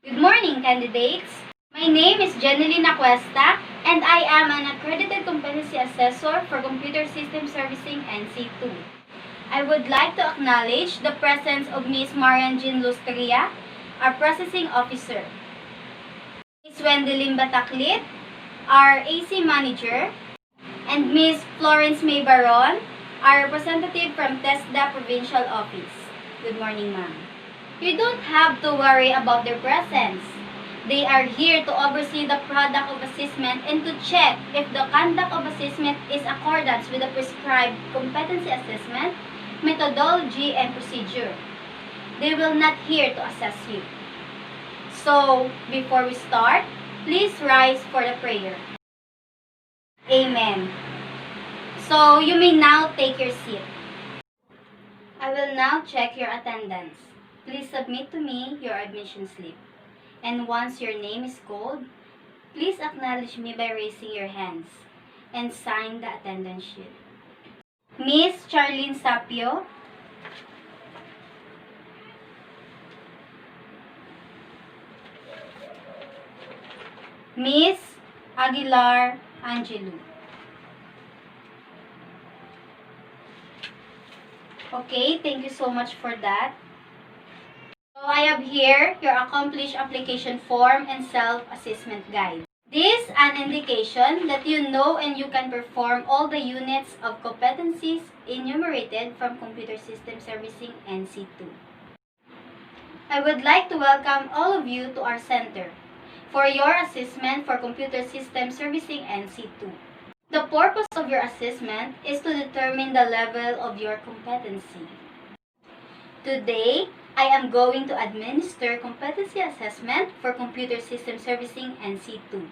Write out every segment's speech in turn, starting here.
Good morning, candidates. My name is Jeneline Acuesta, and I am an accredited competency assessor for Computer System Servicing NC2. I would like to acknowledge the presence of Ms. Marian Jean Lustria, our processing officer, Ms. Wendelin Bataklit, our AC manager, and Ms. Florence May Baron, our representative from TESDA Provincial Office. Good morning, ma'am. You don't have to worry about their presence. They are here to oversee the product of assessment and to check if the conduct of assessment is accordance with the prescribed competency assessment, methodology, and procedure. They will not here to assess you. So, before we start, please rise for the prayer. Amen. So, you may now take your seat. I will now check your attendance. Please submit to me your admission slip. And once your name is called, please acknowledge me by raising your hands and sign the attendance sheet. Miss Charlene Sapio, Miss Aguilar Angelu. Okay, thank you so much for that. So I have here your accomplished application form and self-assessment guide. This is an indication that you know and you can perform all the units of competencies enumerated from Computer System Servicing NC2. I would like to welcome all of you to our center for your assessment for Computer System Servicing NC2. The purpose of your assessment is to determine the level of your competency. Today, I am going to administer competency assessment for Computer System Servicing NC2.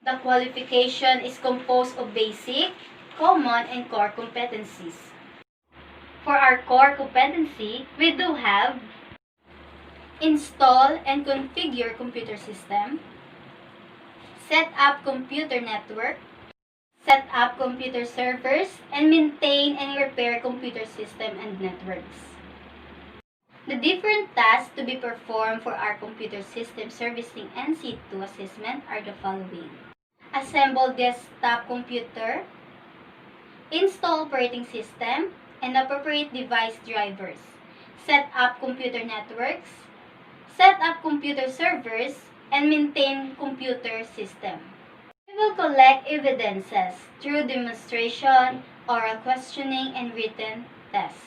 The qualification is composed of basic, common, and core competencies. For our core competency, we do have install and configure computer system, set up computer network, set up computer servers, and maintain and repair computer system and networks. The different tasks to be performed for our Computer System Servicing NC2 assessment are the following. Assemble desktop computer, install operating system, and appropriate device drivers, set up computer networks, set up computer servers, and maintain computer system. We will collect evidences through demonstration, oral questioning, and written tests.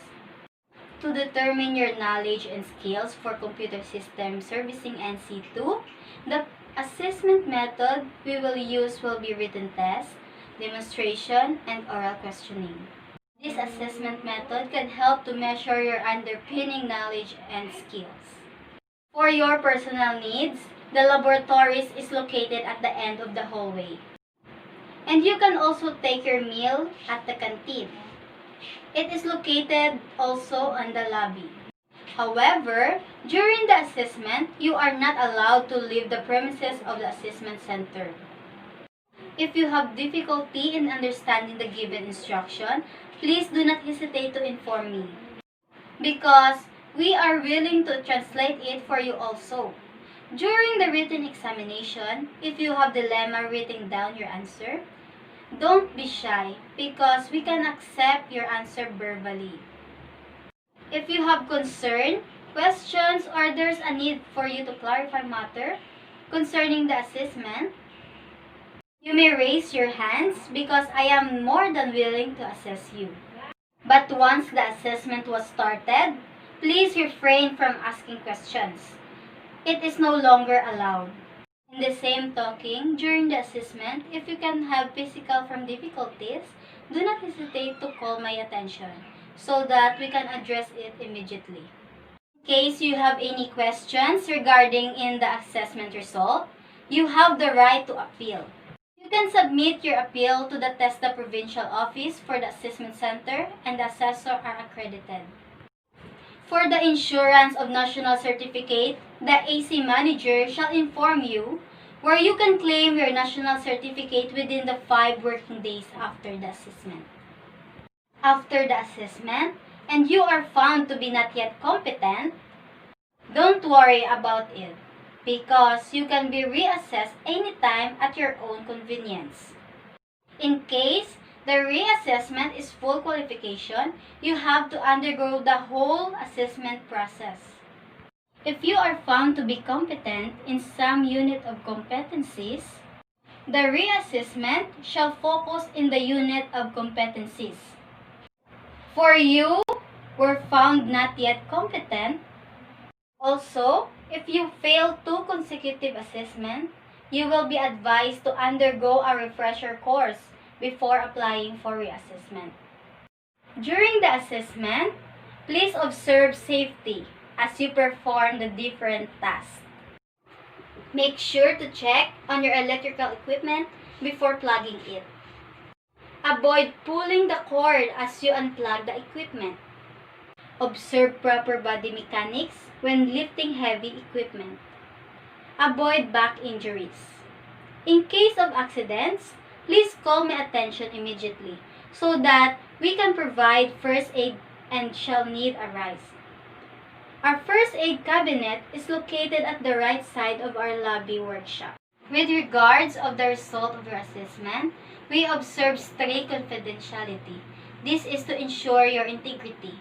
To determine your knowledge and skills for Computer System Servicing NC2, the assessment method we will use will be written test, demonstration, and oral questioning. This assessment method can help to measure your underpinning knowledge and skills. For your personal needs, the laboratories is located at the end of the hallway. And you can also take your meal at the canteen. It is located also on the lobby. However, during the assessment, you are not allowed to leave the premises of the assessment center. If you have difficulty in understanding the given instruction, please do not hesitate to inform me, because we are willing to translate it for you also. During the written examination, if you have dilemma writing down your answer, don't be shy, because we can accept your answer verbally. If you have concern, questions, or there's a need for you to clarify matter concerning the assessment, you may raise your hands because I am more than willing to assess you. But once the assessment was started, please refrain from asking questions. It is no longer allowed. In the same talking, during the assessment, if you can have physical from difficulties, do not hesitate to call my attention so that we can address it immediately. In case you have any questions regarding in the assessment result, you have the right to appeal. You can submit your appeal to the TESDA Provincial Office for the Assessment Center, and the assessor are accredited. For the insurance of national certificate, the AC manager shall inform you where you can claim your national certificate within the 5 working days after the assessment. After the assessment, and you are found to be not yet competent, don't worry about it. because you can be reassessed anytime at your own convenience. In case the reassessment is full qualification, you have to undergo the whole assessment process. If you are found to be competent in some unit of competencies, the reassessment shall focus in the unit of competencies. For you were found not yet competent, also, if you fail 2 consecutive assessments, you will be advised to undergo a refresher course before applying for reassessment. During the assessment, please observe safety as you perform the different tasks. Make sure to check on your electrical equipment before plugging it. Avoid pulling the cord as you unplug the equipment. Observe proper body mechanics when lifting heavy equipment. Avoid back injuries. In case of accidents, please call my attention immediately so that we can provide first aid and shall need arise. Our first aid cabinet is located at the right side of our lobby workshop. With regards of the result of your assessment, we observe strict confidentiality. This is to ensure your integrity.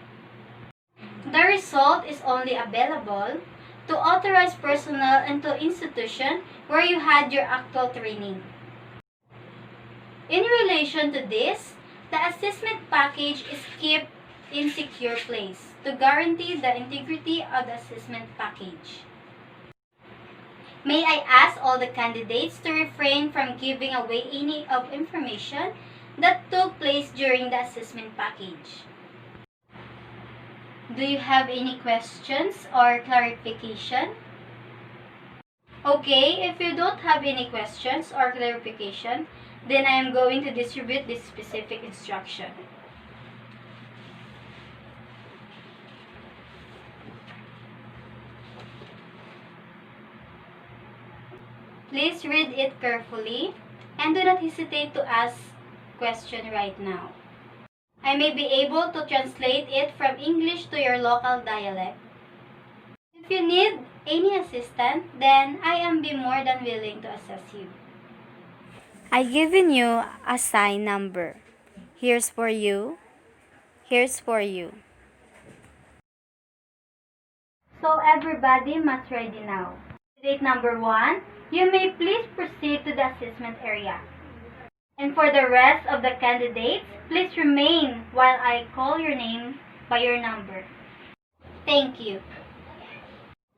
The result is only available to authorized personnel and to institution where you had your actual training. In relation to this, the assessment package is kept in secure place to guarantee the integrity of the assessment package. May I ask all the candidates to refrain from giving away any of information that took place during the assessment package. Do you have any questions or clarification? Okay, if you don't have any questions or clarification, then I am going to distribute this specific instruction. Please read it carefully and do not hesitate to ask question right now. I may be able to translate it from English to your local dialect. If you need any assistance, then I am be more than willing to assist you. I given you a sign number. Here's for you. Here's for you. So everybody must ready now. Candidate number 1, you may please proceed to the assessment area. And for the rest of the candidates, please remain while I call your name by your number. Thank you.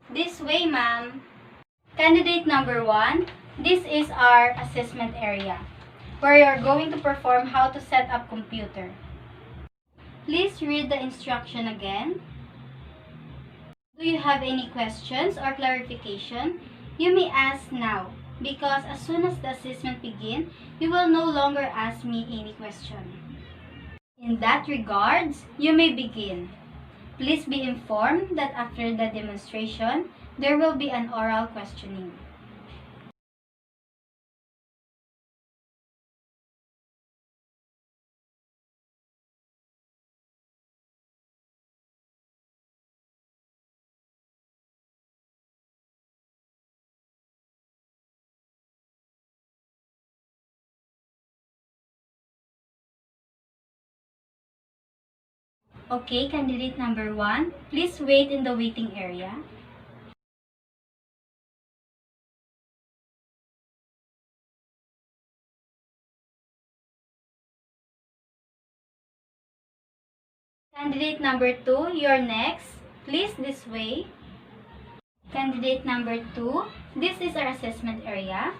This way, ma'am. Candidate number 1, this is our assessment area, where you are going to perform how to set up computer. Please read the instruction again. Do you have any questions or clarification? You may ask now, because as soon as the assessment begins, you will no longer ask me any question. In that regards, you may begin. Please be informed that after the demonstration, there will be an oral questioning. Okay, candidate number 1, please wait in the waiting area. Candidate number 2, you're next. Please this way. Candidate number 2, this is our assessment area,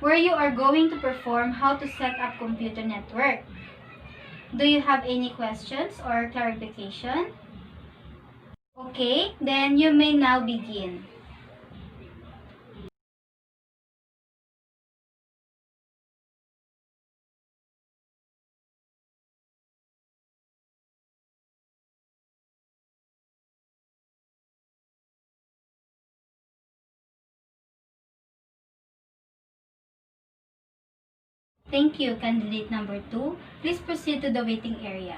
where you are going to perform how to set up computer network. Do you have any questions or clarification? Okay, then you may now begin. Thank you, candidate number 2. Please proceed to the waiting area.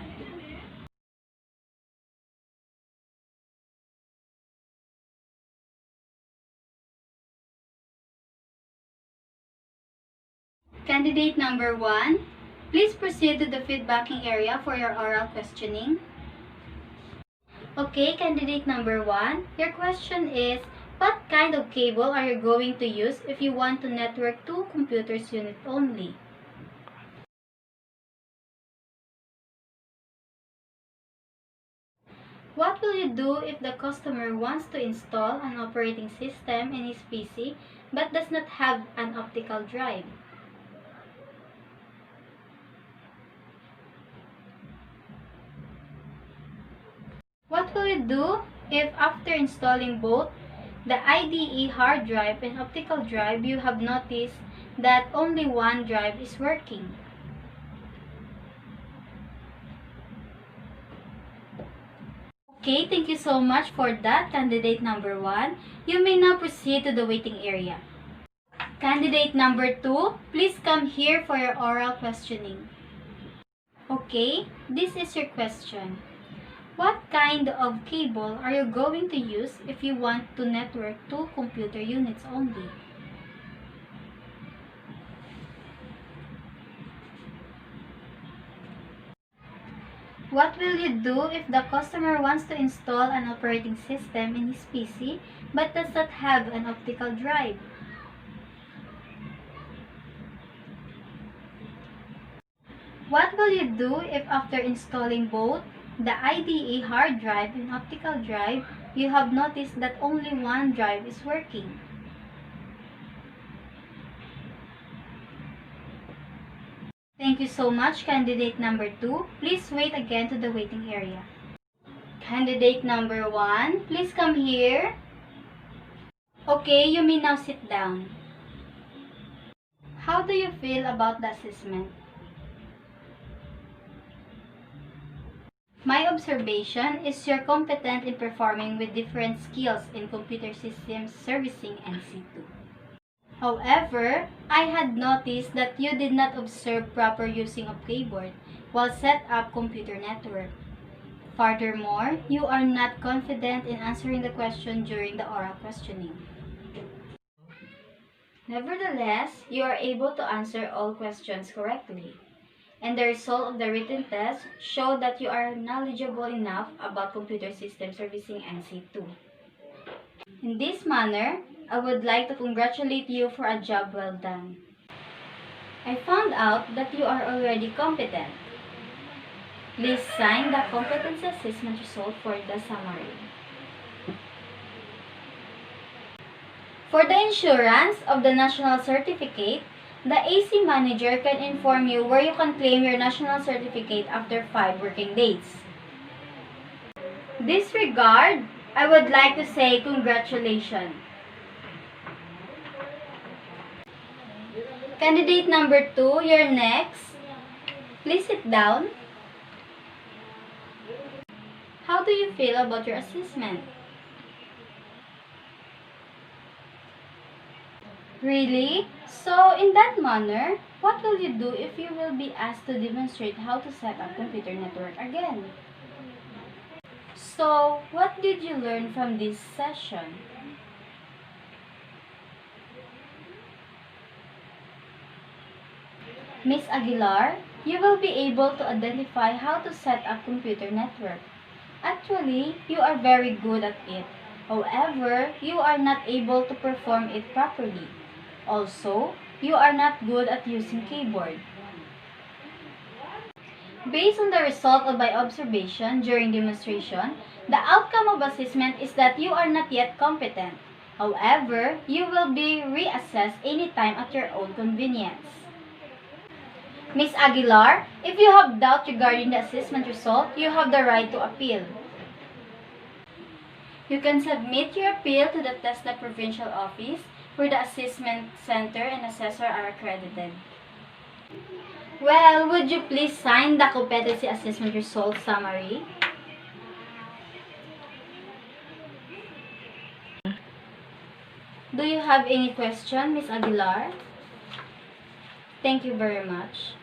Candidate number 1, please proceed to the feedbacking area for your oral questioning. Okay, candidate number 1, your question is, what kind of cable are you going to use if you want to network 2 computers unit only? What will you do if the customer wants to install an operating system in his PC but does not have an optical drive? What will you do if after installing both the IDE hard drive and optical drive you have noticed that only one drive is working? Okay, thank you so much for that, candidate number 1. You may now proceed to the waiting area. Candidate number 2, please come here for your oral questioning. Okay, this is your question. What kind of cable are you going to use if you want to network 2 computer units only? What will you do if the customer wants to install an operating system in his PC but does not have an optical drive? What will you do if after installing both the IDE hard drive and optical drive, you have noticed that only one drive is working? Thank you so much, candidate number 2. Please wait again to the waiting area. Candidate number 1, please come here. Okay, you may now sit down. How do you feel about the assessment? My observation is you're competent in performing with different skills in computer systems servicing NC2. However, I had noticed that you did not observe proper using of keyboard while set up computer network. Furthermore, you are not confident in answering the question during the oral questioning. Nevertheless, you are able to answer all questions correctly, and the result of the written test showed that you are knowledgeable enough about computer system servicing NC2. In this manner, I would like to congratulate you for a job well done. I found out that you are already competent. Please sign the Competency Assessment result for the summary. For the insurance of the national certificate, the AC manager can inform you where you can claim your national certificate after 5 working days. In this regard, I would like to say congratulations. Candidate number 2, you're next. Please sit down. How do you feel about your assessment? Really? So, in that manner, what will you do if you will be asked to demonstrate how to set up computer network again? So, what did you learn from this session? Miss Aguilar, you will be able to identify how to set up computer network. Actually, you are very good at it. However, you are not able to perform it properly. Also, you are not good at using keyboard. Based on the result of my observation during demonstration, the outcome of assessment is that you are not yet competent. However, you will be reassessed anytime at your own convenience. Miss Aguilar, if you have doubt regarding the assessment result, you have the right to appeal. You can submit your appeal to the TESDA Provincial Office, where the assessment center and assessor are accredited. Well, would you please sign the Competency Assessment Result Summary? Do you have any question, Miss Aguilar? Thank you very much.